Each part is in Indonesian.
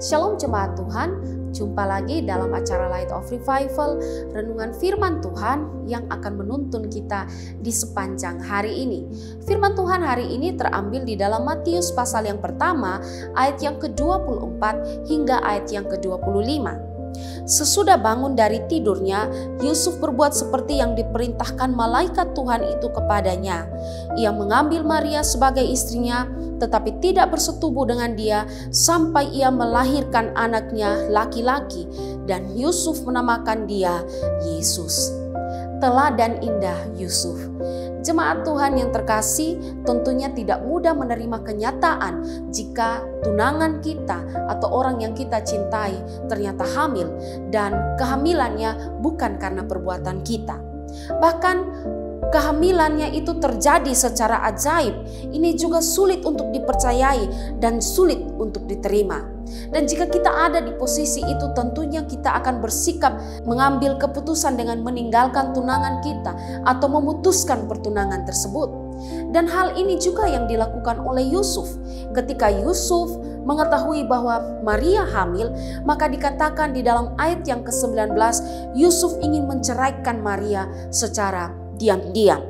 Shalom jemaat Tuhan, jumpa lagi dalam acara Light of Revival, renungan firman Tuhan yang akan menuntun kita di sepanjang hari ini. Firman Tuhan hari ini terambil di dalam Matius pasal yang pertama, ayat yang ke-24 hingga ayat yang ke-25. Sesudah bangun dari tidurnya, Yusuf berbuat seperti yang diperintahkan malaikat Tuhan itu kepadanya. Ia mengambil Maria sebagai istrinya, tetapi tidak bersetubuh dengan dia sampai ia melahirkan anaknya laki-laki, dan Yusuf menamakan dia Yesus. Teladan indah Yusuf. Jemaat Tuhan yang terkasih, tentunya tidak mudah menerima kenyataan jika tunangan kita atau orang yang kita cintai ternyata hamil dan kehamilannya bukan karena perbuatan kita. Bahkan kehamilannya itu terjadi secara ajaib. Ini juga sulit untuk dipercayai dan sulit untuk diterima. Dan jika kita ada di posisi itu, tentunya kita akan bersikap mengambil keputusan dengan meninggalkan tunangan kita atau memutuskan pertunangan tersebut. Dan hal ini juga yang dilakukan oleh Yusuf. Ketika Yusuf mengetahui bahwa Maria hamil, maka dikatakan di dalam ayat yang ke-19, Yusuf ingin menceraikan Maria secara diam-diam.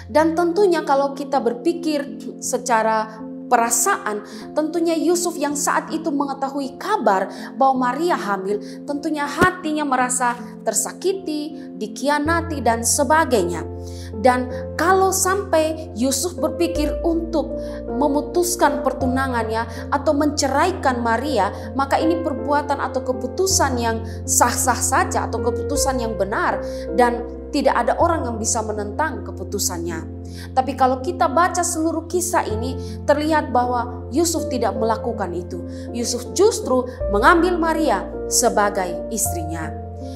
Dan tentunya kalau kita berpikir secara perasaan, tentunya Yusuf yang saat itu mengetahui kabar bahwa Maria hamil, tentunya hatinya merasa tersakiti, dikhianati dan sebagainya. Dan kalau sampai Yusuf berpikir untuk memutuskan pertunangannya atau menceraikan Maria, maka ini perbuatan atau keputusan yang sah-sah saja atau keputusan yang benar dan tidak ada orang yang bisa menentang keputusannya. Tapi kalau kita baca seluruh kisah ini, terlihat bahwa Yusuf tidak melakukan itu. Yusuf justru mengambil Maria sebagai istrinya.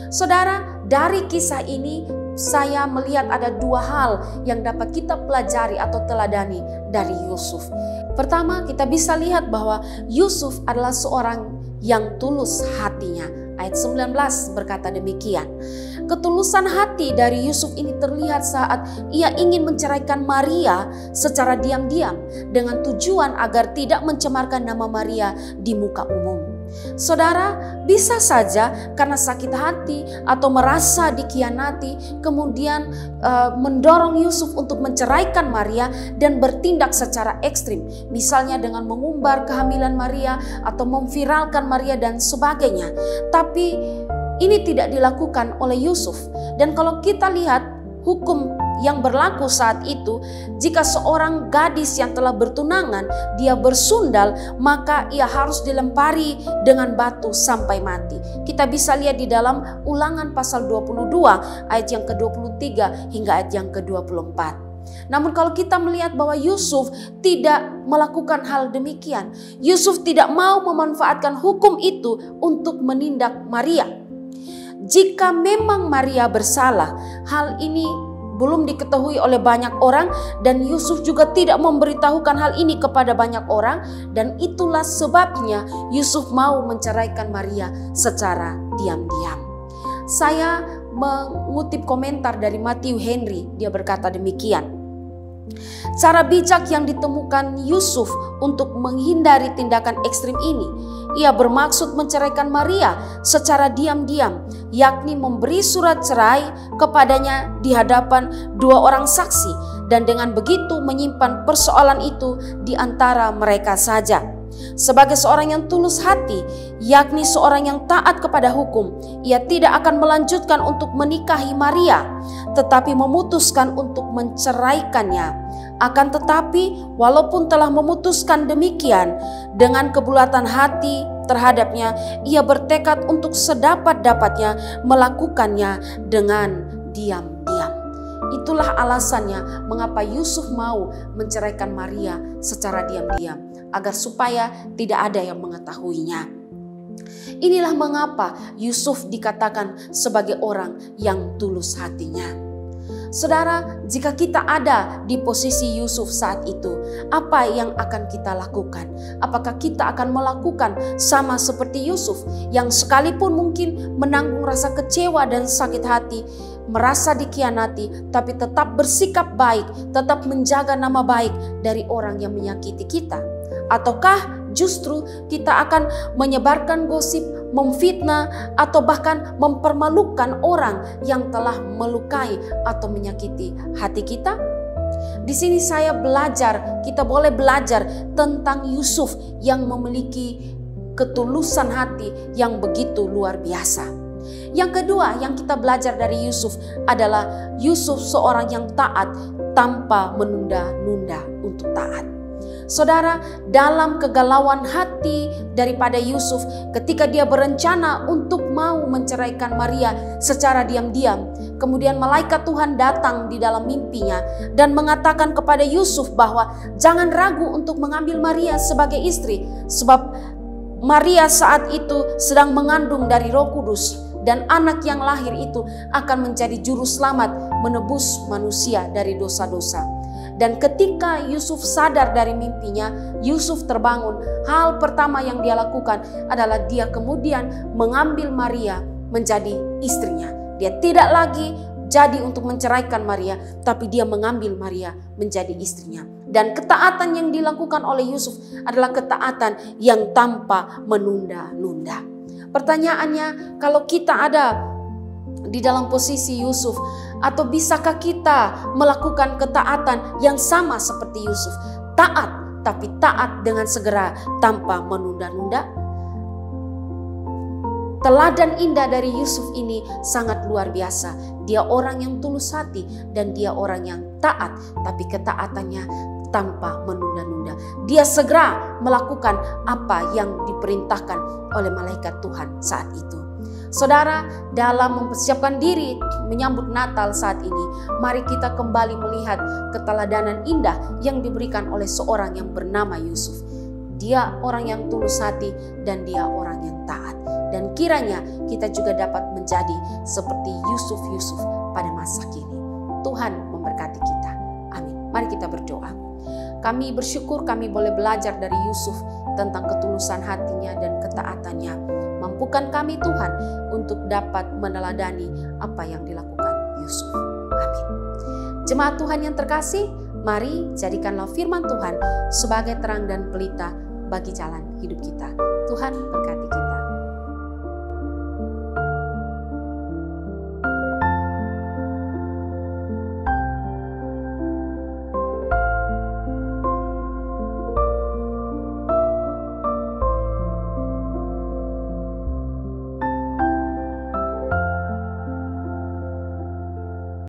Saudara, dari kisah ini saya melihat ada dua hal yang dapat kita pelajari atau teladani dari Yusuf. Pertama, kita bisa lihat bahwa Yusuf adalah seorang yang tulus hatinya. Ayat 19 berkata demikian. Ketulusan hati dari Yusuf ini terlihat saat ia ingin menceraikan Maria secara diam-diam dengan tujuan agar tidak mencemarkan nama Maria di muka umum. Saudara, bisa saja karena sakit hati atau merasa dikhianati, kemudian mendorong Yusuf untuk menceraikan Maria dan bertindak secara ekstrim. Misalnya dengan mengumbar kehamilan Maria atau memviralkan Maria dan sebagainya. Tapi ini tidak dilakukan oleh Yusuf. Dan kalau kita lihat hukum yang berlaku saat itu, jika seorang gadis yang telah bertunangan dia bersundal, maka ia harus dilempari dengan batu sampai mati. Kita bisa lihat di dalam Ulangan pasal 22 ayat yang ke-23 hingga ayat yang ke-24. Namun kalau kita melihat bahwa Yusuf tidak melakukan hal demikian, Yusuf tidak mau memanfaatkan hukum itu untuk menindak Maria. Jika memang Maria bersalah, hal ini belum diketahui oleh banyak orang dan Yusuf juga tidak memberitahukan hal ini kepada banyak orang, dan itulah sebabnya Yusuf mau menceraikan Maria secara diam-diam. Saya mengutip komentar dari Matthew Henry, dia berkata demikian. Cara bijak yang ditemukan Yusuf untuk menghindari tindakan ekstrim ini, ia bermaksud menceraikan Maria secara diam-diam, yakni memberi surat cerai kepadanya di hadapan dua orang saksi, dan dengan begitu menyimpan persoalan itu di antara mereka saja. Sebagai seorang yang tulus hati, yakni seorang yang taat kepada hukum, ia tidak akan melanjutkan untuk menikahi Maria, tetapi memutuskan untuk menceraikannya. Akan tetapi, walaupun telah memutuskan demikian, dengan kebulatan hati terhadapnya, ia bertekad untuk sedapat-dapatnya melakukannya dengan diam-diam. Itulah alasannya mengapa Yusuf mau menceraikan Maria secara diam-diam, agar supaya tidak ada yang mengetahuinya. Inilah mengapa Yusuf dikatakan sebagai orang yang tulus hatinya. Saudara, jika kita ada di posisi Yusuf saat itu, apa yang akan kita lakukan? Apakah kita akan melakukan sama seperti Yusuf yang sekalipun mungkin menanggung rasa kecewa dan sakit hati, merasa dikhianati, tapi tetap bersikap baik, tetap menjaga nama baik dari orang yang menyakiti kita? Ataukah justru kita akan menyebarkan gosip, memfitnah, atau bahkan mempermalukan orang yang telah melukai atau menyakiti hati kita? Di sini saya belajar, kita boleh belajar tentang Yusuf yang memiliki ketulusan hati yang begitu luar biasa. Yang kedua yang kita belajar dari Yusuf adalah Yusuf seorang yang taat tanpa menunda-nunda untuk taat. Saudara, dalam kegalauan hati daripada Yusuf ketika dia berencana untuk mau menceraikan Maria secara diam-diam, kemudian malaikat Tuhan datang di dalam mimpinya dan mengatakan kepada Yusuf bahwa jangan ragu untuk mengambil Maria sebagai istri, sebab Maria saat itu sedang mengandung dari Roh Kudus, dan anak yang lahir itu akan menjadi juru selamat menebus manusia dari dosa-dosa. Dan ketika Yusuf sadar dari mimpinya, Yusuf terbangun. Hal pertama yang dia lakukan adalah dia kemudian mengambil Maria menjadi istrinya. Dia tidak lagi jadi untuk menceraikan Maria, tapi dia mengambil Maria menjadi istrinya. Dan ketaatan yang dilakukan oleh Yusuf adalah ketaatan yang tanpa menunda-nunda. Pertanyaannya, kalau kita ada di dalam posisi Yusuf, atau bisakah kita melakukan ketaatan yang sama seperti Yusuf? Taat, tapi taat dengan segera tanpa menunda-nunda. Teladan indah dari Yusuf ini sangat luar biasa. Dia orang yang tulus hati dan dia orang yang taat, tapi ketaatannya tanpa menunda-nunda. Dia segera melakukan apa yang diperintahkan oleh malaikat Tuhan saat itu. Saudara, dalam mempersiapkan diri menyambut Natal saat ini, mari kita kembali melihat keteladanan indah yang diberikan oleh seorang yang bernama Yusuf. Dia orang yang tulus hati dan dia orang yang taat. Dan kiranya kita juga dapat menjadi seperti Yusuf-Yusuf pada masa kini. Tuhan memberkati kita. Amin. Mari kita berdoa. Kami bersyukur kami boleh belajar dari Yusuf tentang ketulusan hatinya dan ketaatannya. Mampukan kami Tuhan untuk dapat meneladani apa yang dilakukan Yusuf. Amin. Jemaat Tuhan yang terkasih, mari jadikanlah firman Tuhan sebagai terang dan pelita bagi jalan hidup kita. Tuhan berkati kita.